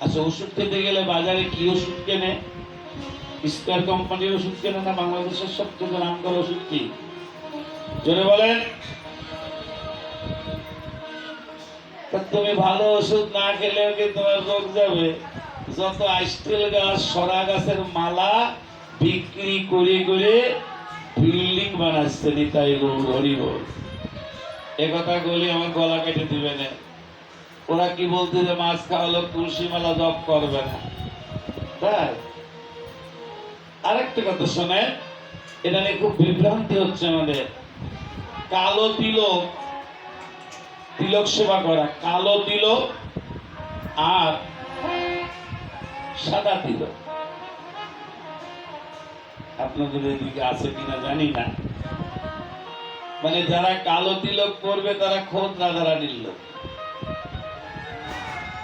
আচ্ছা, ওষুধ খেতে গেলে বাজারে কি ওষুধ কেনে? স্টার কোম্পানির ওষুধ কেনে না বাংলাদেশের সবচেয়ে নাম করা ওষুধ কি? জোরে বলেন। তুমি ভালো ওষুধ না খেলে কি তোমার রোগ যাবে? যত আইস্টেল গাছ, সরা গাছের মালা বিক্রি করে করে বিল্ডিং বানাচ্ছে। নিতাই গৌর হরি বল। এ কথা বলি আমার গলা কেটে দিবে না। ওরা কি বলতে যে মাছ খাওয়ালো তুলসী মালা জপ করবে না, তাই? আরেকটা কথা শোনেন, এটা নিয়ে খুব বিভ্রান্তি হচ্ছে আমাদের। কালো তিলক, তিলক সেবা করা, কালো তিলক আর সাদা তিলক। আপনাদের এদিকে আছে কিনা জানি না। মানে যারা কালো তিলক করবে তারা খোদ রাধারানীর লোক।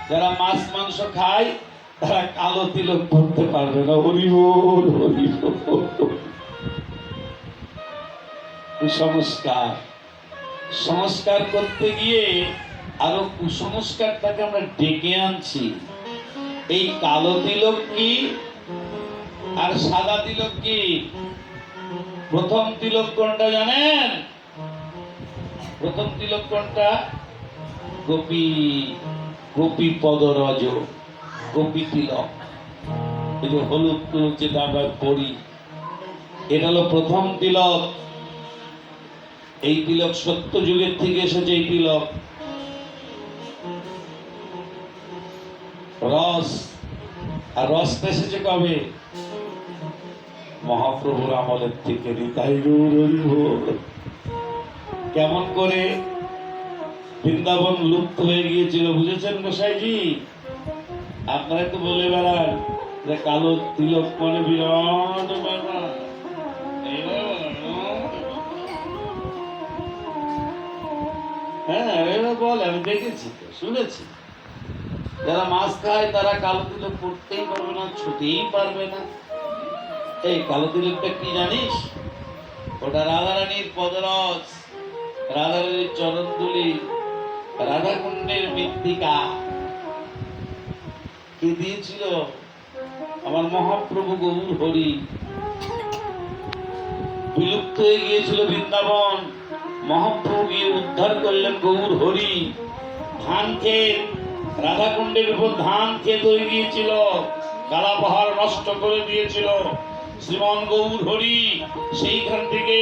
যারা মাছ মাংস খায় তারা কালো তিলক করতে পারবে না। হরি বল, হরি বল। কুসংস্কার, সংস্কার করতে গিয়ে আরো কুসংস্কারটাকে আমরা ডেকে আনছি। এই কালো তিলক কি আর সাদা তিলক কি? প্রথম তিলক কোনটা জানেন? প্রথম তিলক কোনটা? গোপী, গোপী পদরজ, গোপী তিলক। এই যে হলুদ তিলক যেটা আমরা পড়ি, এটা হলো প্রথম তিলক। এই তিলক সত্য যুগের থেকে এসেছে। এই তিলক রস, আর রসটা এসেছে কবে? মহাপ্রভুর আমলের থেকে। কেমন করে বৃন্দাবন লুপ্ত হয়ে গিয়েছিল বুঝেছেন গোসাইজি? আপনারা তো বলে বেড়ান যে কালো তিলক মানে বিরাট ব্যাপার। হ্যাঁ, বল, আমি দেখেছি তো, শুনেছি। যারা মাছ খায় তারা কালো তিলক করতেই পারবে না, ছুতেই পারবে না। এই কালো তিলকটা কি জানিস? ওটা রাধারানীর পদরস, রাধারানীর চরণধুলি, রাধাকুণ্ডের মৃত্তিকা। কে দিয়েছিল? আমার মহাপ্রভু গৌর হরি। বিলুপ্ত হয়ে গিয়েছিল বৃন্দাবন, মহাপ্রভু গিয়ে উদ্ধার করলেন গৌর হরি। ধান ক্ষেত, রাধাকুণ্ডের উপর ধান ক্ষেত হয়ে গিয়েছিল, কালা পাহাড় নষ্ট করে দিয়েছিল। শ্রীমান গৌর হরি সেইখান থেকে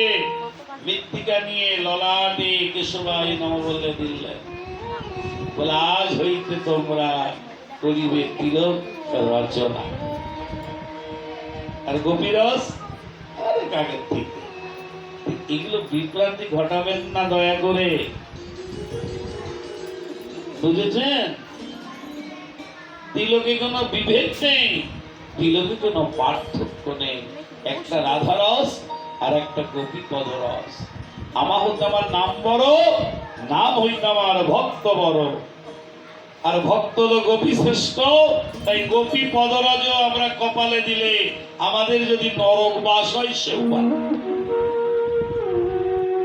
মৃত্তিকা নিয়ে ললাটে কেশবায় নম বলে দিলেন। বলে আজ হইতে তোমরা করিবে তিলক রচনা। আর গোপীরস, আরে কাকের থেকে। এগুলো বিভ্রান্তি ঘটাবেন না দয়া করে, বুঝেছেন? তিলকে কোনো বিভেদ নেই, তিলকে কোনো পার্থক্য নেই। একটা রাধারস আর একটা গোপী পদরস। আমার হইতে আমার নাম বড়, নাম হইতে আমার ভক্ত বড়। আর ভক্ত হলো গোপী শ্রেষ্ঠ। তাই গোপী পদরাজ আমরা কপালে দিলে আমাদের যদি নরক বাস হয় সেও ভালো।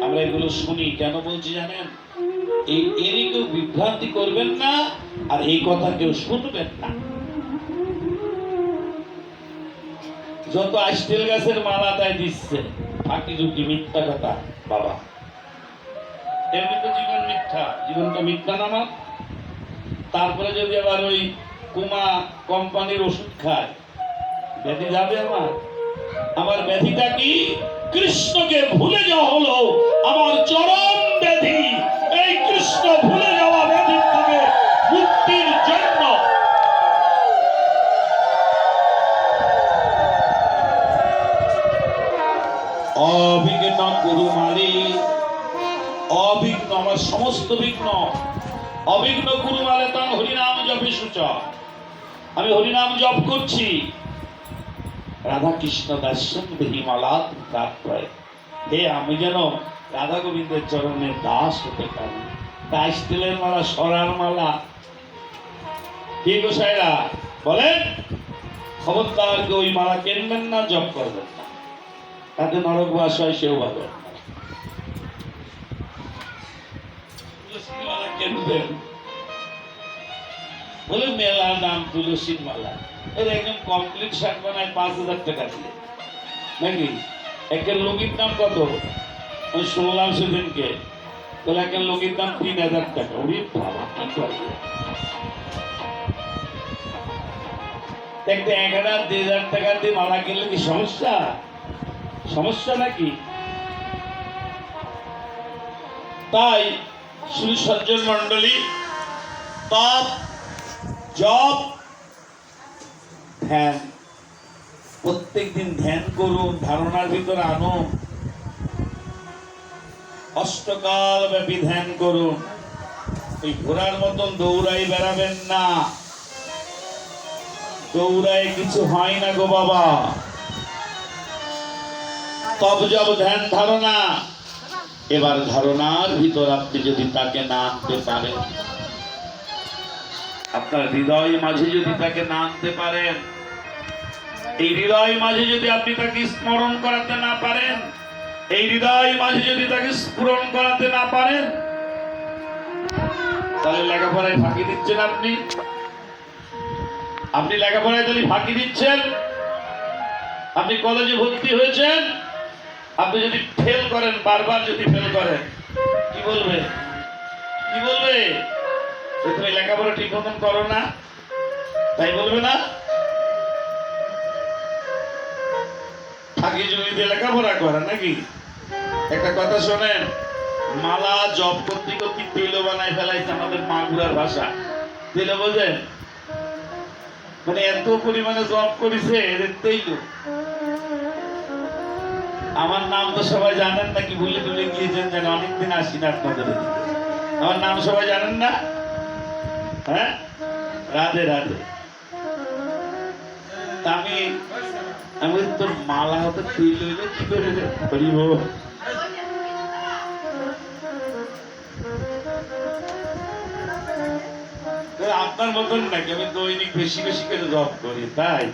আমরা এগুলো শুনি, কেন বলছি জানেন? এরই কেউ বিভ্রান্তি করবেন না, আর এই কথা কেউ শুনবেন না। যত আইস্টেল গাছের মালা তাই দিচ্ছে, ফাঁকি ঝুঁকি মিথ্যা কথা বাবা। এমনি তো জীবন মিথ্যা, জীবনটা মিথ্যা নামা। তারপরে যদি আবার ওই কুমা কোম্পানির ওষুধ খায়, ব্যাধি যাবে আমার। আমার ব্যাধিটা কি? কৃষ্ণকে ভুলে যাওয়া হলো আমার চরম ব্যাধি। এই কৃষ্ণ ভুলে যাওয়া ব্যাধি থেকে মুক্তির জন্য অবিঘ্ন গুরুমালি, অবিঘ্ন আমার সমস্ত বিঘ্ন, অবিঘ্ন গুরুমালে তার হরিনাম জপে সূচ। আমি হরিনাম জপ করছি, রাধা কৃষ্ণ দাস্যম দেহি মালা তাৎপর্য। হে আমি যেন রাধা গোবিন্দের চরণের দাস হতে পারি। দাস তেলের মালা, সরার মালা। কি গোসাইরা বলেন, খবরদার ওই মালা কিনবেন না, জপ করবেন না, তাতে নরক বাস হয় সেও ভালো। তুলসীর মালা কিনবেন বলে মেলার নাম তুলসীর মালা। এর একদম কমপ্লিট শার্ট বানায় 5,000 টাকা দিয়ে নাকি? একের লুঙ্গির দাম কত? আমি শুনলাম সেদিনকে, বলে একের লুঙ্গির দাম 3,000 টাকা। ওরে বাবা, কি করবে? দেখতে 1,000-2,000 টাকা দিয়ে মালা কিনলে কি সমস্যা? সমস্যা নাকি? তাই শ্রী সজ্জন মন্ডলী, তপ জপ ধ্যান প্রত্যেকদিন ধ্যান করুন, ধারণার ভিতরে আনুন, অষ্টকাল ব্যাপী ধ্যান করুন। এই ঘোড়ার মতন দৌড়াই বেড়াবেন না, দৌড়াই কিছু হয় না গো বাবা। তব জব ধ্যান ধারণা। এবার ধারণার ভিতর আপনি যদি তাকে না আনতে পারেন, আপনার হৃদয় মাঝে যদি তাকে না আনতে পারেন, এই হৃদয় মাঝে যদি আপনি তাকে স্মরণ করাতে না পারেন, এই হৃদয় মাঝে যদি তাকে স্ফুরণ করাতে না পারেন, তাহলে লেখাপড়ায় ফাঁকি দিচ্ছেন আপনি। আপনি লেখাপড়ায় তাহলে ফাঁকি দিচ্ছেন। আপনি কলেজে ভর্তি হয়েছেন, আপনি যদি ফেল করেন, বারবার যদি ফেল করেন, কি বলবে? কি বলবে? তুমি লেখাপড়া ঠিক মতন করো না, তাই বলবে না? ফাঁকি জমি দিয়ে লেখাপড়া করে নাকি? একটা কথা শোনেন, মালা জপ করতে করতে তেল বানায় ফেলাইছে আমাদের মাগুরার ভাষা। তেল বোঝেন? মানে এত পরিমাণে জপ করেছে এদের তেল। আমার নাম তো সবাই জানেন নাকি? ভুলে টুলে গিয়েছেন, যেন অনেকদিন আসি না আপনাদের। আমার নাম সবাই জানেন না? হ্যাঁ, রাধে রাধে। আমি তোর মালা হতে তেল হইলে কি করে করিব? আপনার মতন নাকি? আমি দৈনিক বেশি বেশি করে জপ করি, তাই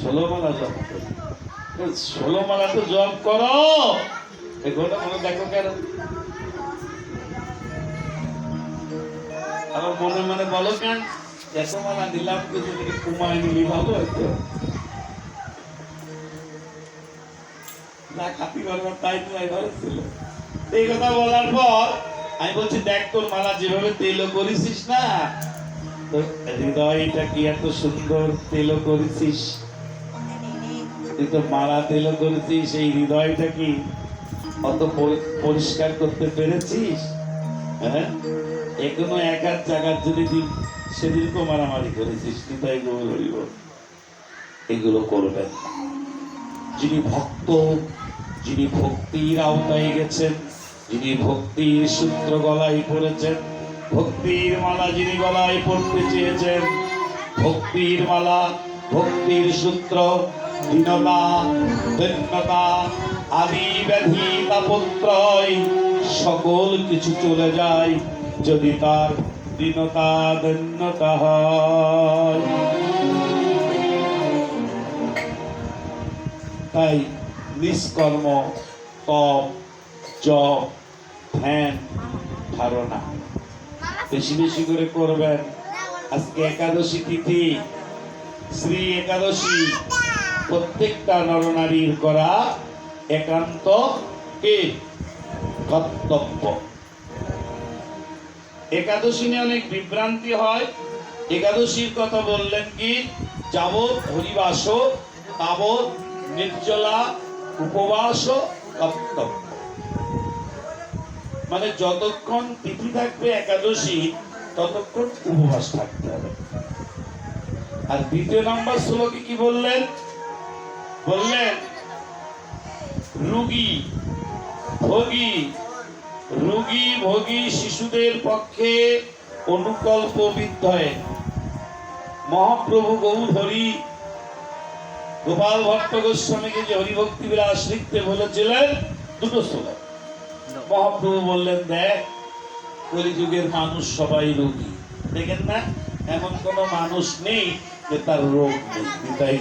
16 মালা জপ করি। 16 মালা তো জপ করো, এগুলো মনে দেখো কেন? আবার মনে মনে বলো কেন এত মালা নিলাম, কিছু যদি কুমায় নিলি ভালো হতো না, খাতি করবার তাই তো ঘরে ছিল। এই কথা বলার পর আমি বলছি, দেখ তোর মালা যেভাবে তেল করেছিস না, তোর হৃদয়টা কি এত সুন্দর তেল করেছিস, তুই তো মালা তেল করেছিস, এই হৃদয়টা কি অত পরিষ্কার করতে পেরেছিস? হ্যাঁ, এখনো এক হাত জায়গার যদি সেদিনকে মারামারি করেছিস, তাই গৌরব এগুলো করবেন। যিনি ভক্ত, যিনি ভক্তির আওতায় গেছেন, যিনি ভক্তির সূত্র গলায় পড়েছেন, ভক্তির মালা যিনি গলায় পড়তে চেয়েছেন, ভক্তির মালা, ভক্তির সূত্র, দীনতা, দৈন্যতা, আদি ব্যাধি তাপত্রয় সকল কিছু চলে যায় যদি তার দীনতা দৈন্যতা হয়। তাই নিষ্কর্ম, তপ, জপ, ধ্যান, ধারণা বেশি বেশি করে করবেন। আজকে একাদশী তিথি, শ্রী একাদশী, প্রত্যেকটা নরনারীর করা একান্ত কি কর্তব্য। একাদশী নিয়ে অনেক বিভ্রান্তি হয়। একাদশীর কথা বললেন কি, যাবৎ হরিবাস তাবৎ নির্জলা উপবাস কর্তব্য। মানে যতক্ষণ তিথি থাকবে একাদশী ততক্ষণ উপবাস থাকতে হবে। আর দ্বিতীয় নম্বর শ্লোকে কি বললেন? বললেন রোগী ভোগী শিশুদের পক্ষে অনুকল্প বিদ্যয়। মহাপ্রভু গৌর হরি গোপাল ভট্ট গোস্বামীকে যে হরিভক্তি বিলাস লিখতে বলেছিলেন, দুটো শ্লোক। মহাপ্রভু বললেন, দেখ কলিযুগের মানুষ সবাই রোগী। দেখেন না, এমন কোন মানুষ নেই যে তার রোগ নেই। তাই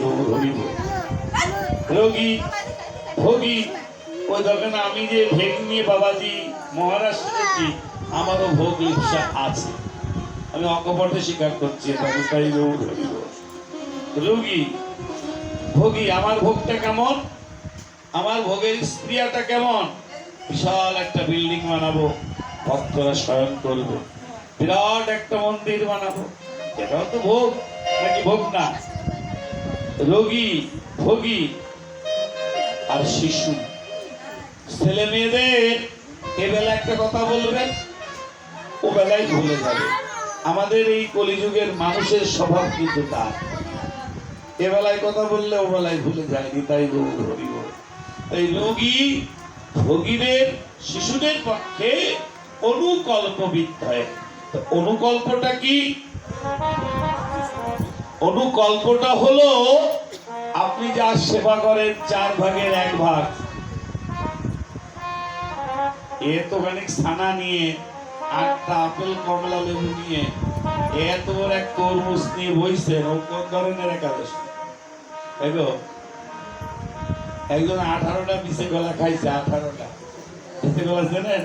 রোগী ভোগী। ওই দেখেন, আমি যে ভেগ নিয়ে বাবাজি মহারাষ্ট্র গেছি, আমারও ভোগ লিপ্সা আছে, আমি অকপটে স্বীকার করছি। তাই রোগী ভোগী। আমার ভোগটা কেমন? আমার ভোগের স্প্রিয়াটা কেমন? বিশাল একটা বিল্ডিং বানাবো, ভক্তরা শয়ন করবে, বিরাট একটা মন্দির বানাবো, এটাও তো ভোগ নাকি? ভোগ না। রোগী ভোগী। আর শিশু, ছেলে মেয়েদের এবেলা একটা কথা বলবেন, ও বেলায় ভুলে যাবে। আমাদের এই কলিযুগের মানুষের স্বভাব কিন্তু তার, এবেলায় কথা বললে ও বেলায় ভুলে যায়নি। তাই এই রোগী ভোগীদের শিশুদের পক্ষে অনুকল্প বিদ্যয়। অনুকল্পটা কি? অনুকল্পটা হলো আপনি যা সেবা করেন 4 ভাগের 1 ভাগ। এত খানিক ছানা নিয়ে, 8টা আপেল কমলা লেবু নিয়ে, এত বড় এক তরমুজ নিয়ে বইছেন, ও কোন ধরনের একাদশী? একজন 18টা বিছে কলা খাইছে। 18টা বিছে কলা জানেন?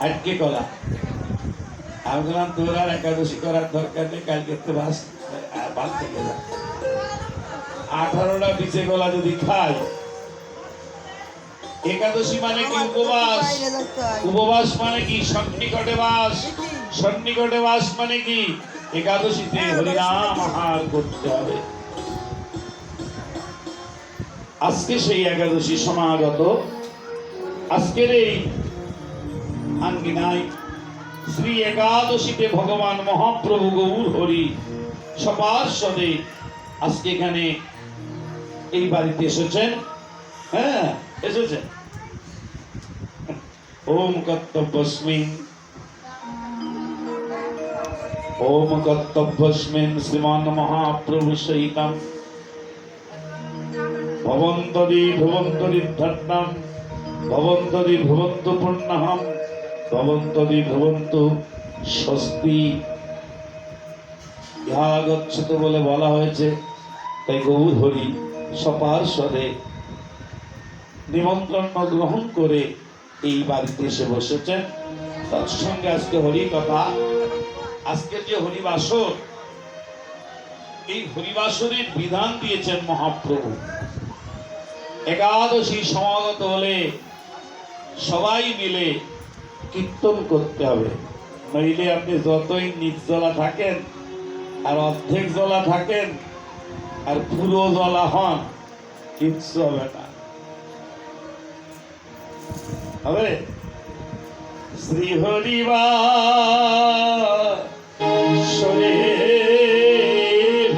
আটকে কলা। আমি বললাম, তোর আর একাদশী করার দরকার নেই, কালকে তো বাস থেকে যা। 18টা বিছে কলা যদি খায়, একাদশী মানে কি? উপবাস। উপবাস মানে কি? সন্নিকটে বাস। সন্নিকটে বাস মানে কি? একাদশীতে হরিনাম আহার করতে হবে। আজকে সেই একাদশী সমাগত। আজকের এই আঙ্গিনায় শ্রী একাদশীতে ভগবান মহাপ্রভু গৌর হরি সপার্ষদে আজকে এখানে এই বাড়িতে এসেছেন। হ্যাঁ, এসেছেন। ওম কর্তব্যস্মিন শ্রীমান মহাপ্রভু সহিতম ভবন্তদি ভবন্তরিদ্ধর্তম ভবন্তদি ভবন্তু পুণ্যহম ভবন্তদি ভবন্তু স্বস্তি। ইহা গচ্ছিত বলে বলা হয়েছে। তাই গৌর হরি সপার্ষদে নিমন্ত্রণ গ্রহণ করে এই বাড়িতে এসে বসেছেন। তার সঙ্গে আজকে হরি কথা, আজকের যে হরিবাসর, এই হরিবাসরের বিধান দিয়েছেন মহাপ্রভু। একাদশী সমাগত হলে সবাই মিলে কীর্তন করতে হবে। নইলে আপনি যতই নির্জলা থাকেন, আর অর্ধেক জলা থাকেন, আর পুরো জলা হন, কিচ্ছু হবে না। হবে শ্রী হরিবাসরে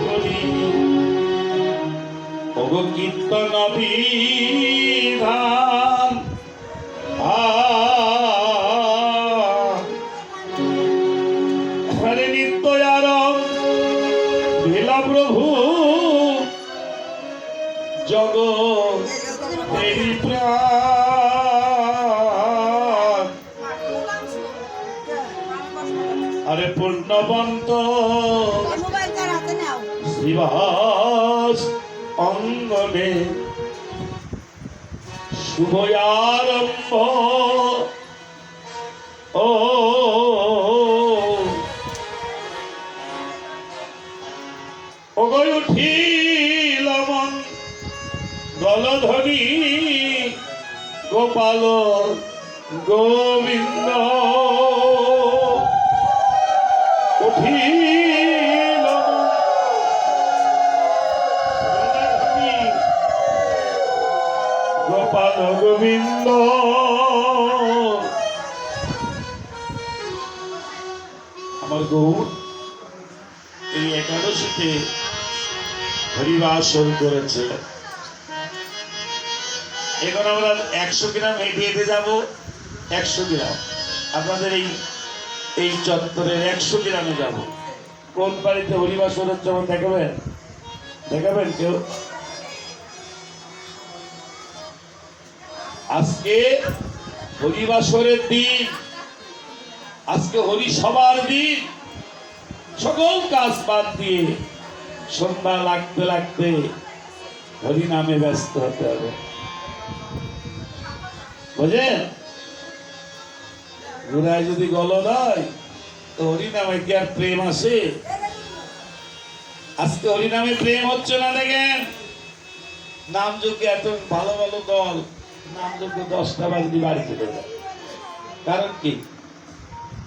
হরি ওগো কীর্তন বিধান হরে নিত্য আরম ভেলা প্রভু জগৎ দেবী প্রাণ। পূর্ণবন্ত শ্রীবাস অঙ্গনে শুভয়ারম্ভ ও ওগয় উঠিল মন গলধ্বনি গোপাল গোবিন্দ উঠিল গলধ্বনি গোপাল গোবিন্দ। আমার গৌর এই একাদশীতে হরিবাসর করেছে। এখন আমরা 100 গ্রাম হেঁটে হেঁটে যাবো। 100 গ্রাম আপনাদের এই চত্বরের 100 গ্রামে যাব। কোন বাড়িতে হরিবাসর হচ্ছে আমার দেখাবেন কেউ? আজকে হরিবাসরের দিন, আজকে হরিসভার দিন। সকল কাজ বাদ দিয়ে সন্ধ্যা লাগতে লাগতে হরি নামে ব্যস্ত হতে হবে, বুঝলেন? ঘোড়ায় যদি গল দেয় তো হরি নামে কি আর প্রেম আসে? আজকে হরি নামে প্রেম হচ্ছে না। দেখেন নাম যোগ্য এত ভালো ভালো দল, নাম যোগ্য 10টা বাজে বাড়ি চলে যায়। কারণ কি?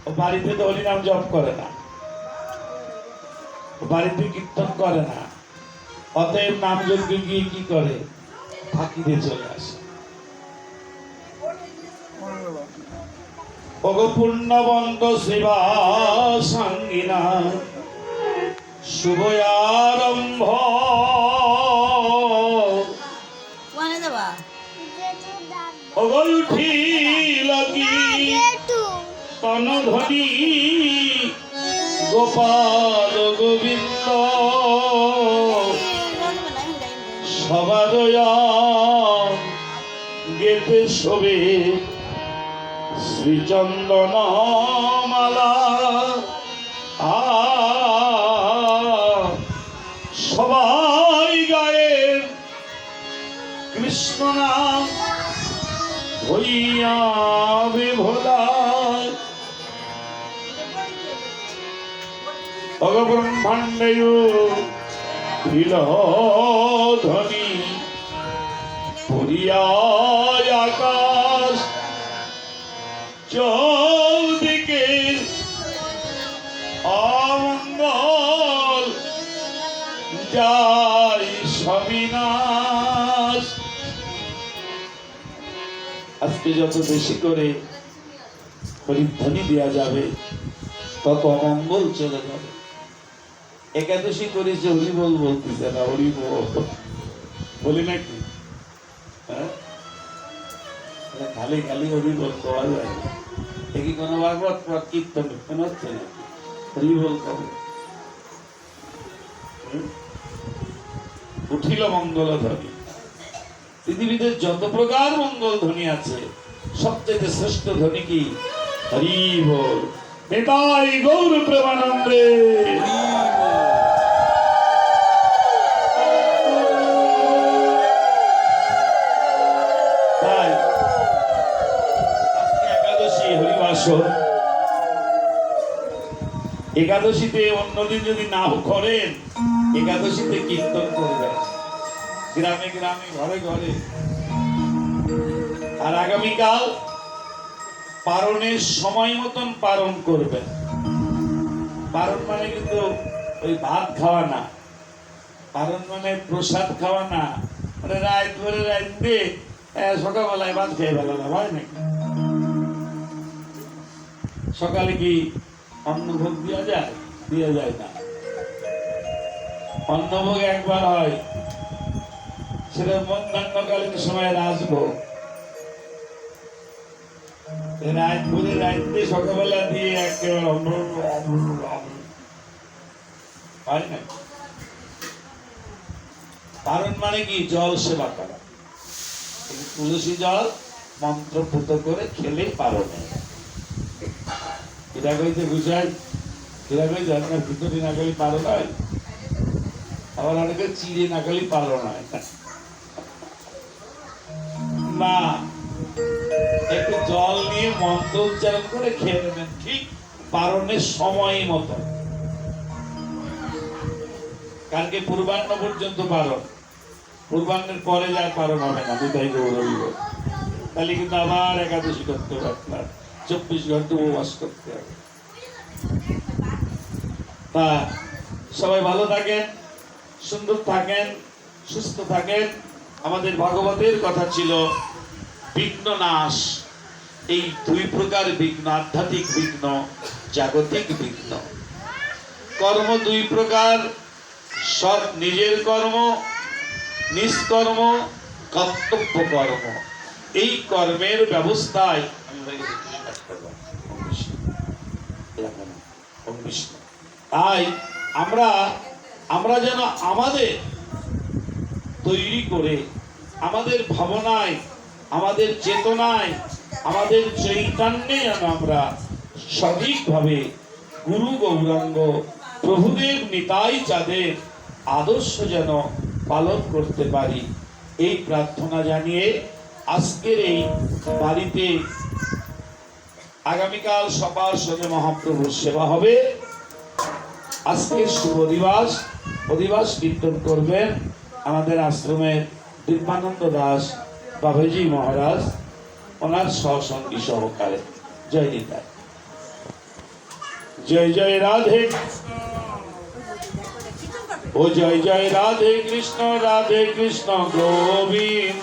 ও বাড়িতে তো হরি নাম জপ করে না, বাড়িতে কীর্তন করে না। অতএব নাম যজ্ঞ গিয়ে কি করে? ফাঁকি দিয়ে চলে আসে। পূর্ণবন্ত শিবাসাঙ্গিনা শুভয়ারম্ভ উঠিল কি তনধ্বনি গোপাল গোবিন্দ সবার গেতে শোভে শ্রীচন্দন মালা। সবাই গায়েন কৃষ্ণ নাম হইয়া বিভোলা। অগব্রহ্মাণ্ডেয় ধ্বনি পুরিয়ায় আকাশ চৌদিকে অমঙ্গল যায় সবিনাশ। আজকে যত বেশি করে হরিধ্বনি দেওয়া যাবে তত অমঙ্গল চলে যাবে। একাদশী করেছে হরি বল বলতেছে না, হরি বলি নাকি? হ্যাঁ, খালি খালি হরি বল পাওয়া যায় না। কি কোনো ভাগবত কীর্তন কেন হচ্ছে না? হরি বল কবে উঠিল মঙ্গল ধ্বনি। পৃথিবীতে যত প্রকার মঙ্গল ধ্বনি আছে সবচেয়ে শ্রেষ্ঠ ধ্বনি কি? হরি বল। নিতাই গৌর প্রেমানন্দে। তাই আজকে একাদশী হরিবাসর। একাদশীতে অন্যদিন যদি না করেন, একাদশীতে কীর্তন করবেন গ্রামে গ্রামে ঘরে ঘরে। আর আগামীকাল পারণের সময় মতন পারণ করবেন। পারণ মানে কিন্তু ওই ভাত খাওয়া না, পারণ মানে প্রসাদ খাওয়া না। মানে রাত ধরে রাত দিয়ে সকালবেলায় ভাত খেয়ে ফেলা হয় নাকি? সকালে কি অন্নভোগ দেওয়া যায়? দেওয়া যায় না। অন্নভোগ একবার হয়, সেটা মধ্যাহ্নকালীন সময় রাজভোগ। রাত ভরে রাত দিয়ে সকালবেলা দিয়ে একেবারে হয় না। পারণ মানে কি? জল সেবা করা। তুলসী জল মন্ত্রপুত করে খেলে পারণ। এটা কইতে বুঝায় এভাবে জানি না, ভিতরে না গেলে পারো নয়, আবার অনেকে চিড়ে না গেলে পারো নয়। না, একটু জল নিয়ে মন্ত্র উচ্চারণ করে খেয়ে নেবেন, ঠিক পারণের সময় মতো। কালকে পূর্বাহ্ন পর্যন্ত পারণ, পূর্বাহ্নের পরে যা পারণ হবে না, দুটাই গৌরবী। তাহলে কিন্তু আবার একাদশী করতে হবে, আপনার 24 ঘন্টা উপবাস করতে হবে। তা সবাই ভালো থাকেন, সুন্দর থাকেন, সুস্থ থাকেন। আমাদের ভাগবতের কথা ছিল বিঘ্ন নাশ। এই দুই প্রকার বিঘ্ন, আধ্যাত্মিক বিঘ্ন, জাগতিক বিঘ্ন। কর্ম দুই প্রকার, সব নিজের কর্ম, নিষ্কর্ম, কর্তব্য কর্ম। এই কর্মের ব্যবস্থায় তাই আমরা যেন আমাদের তৈরি করে, আমাদের ভাবনায়, আমাদের চেতনায়, আমাদের চৈতন্যে যেন আমরা সঠিকভাবে গুরু গৌরাঙ্গ প্রভুদেব নিতাই চাঁদের আদর্শ যেন পালন করতে পারি, এই প্রার্থনা জানিয়ে আজকের এই বাড়িতে আগামীকাল সকাল সন্ধ্যে মহাপ্রভুর সেবা হবে। আজকের শুভ দিবস, অধিবাস কীর্তন করবেন আমাদের আশ্রমের দিব্যানন্দ দাস বাবাজি মহারাজ, ওনার সহসঙ্গী সহকারে। জয় নিতাই। জয় জয় রাধে, ও জয় জয় রাধে কৃষ্ণ, রাধে কৃষ্ণ গোবিন্দ।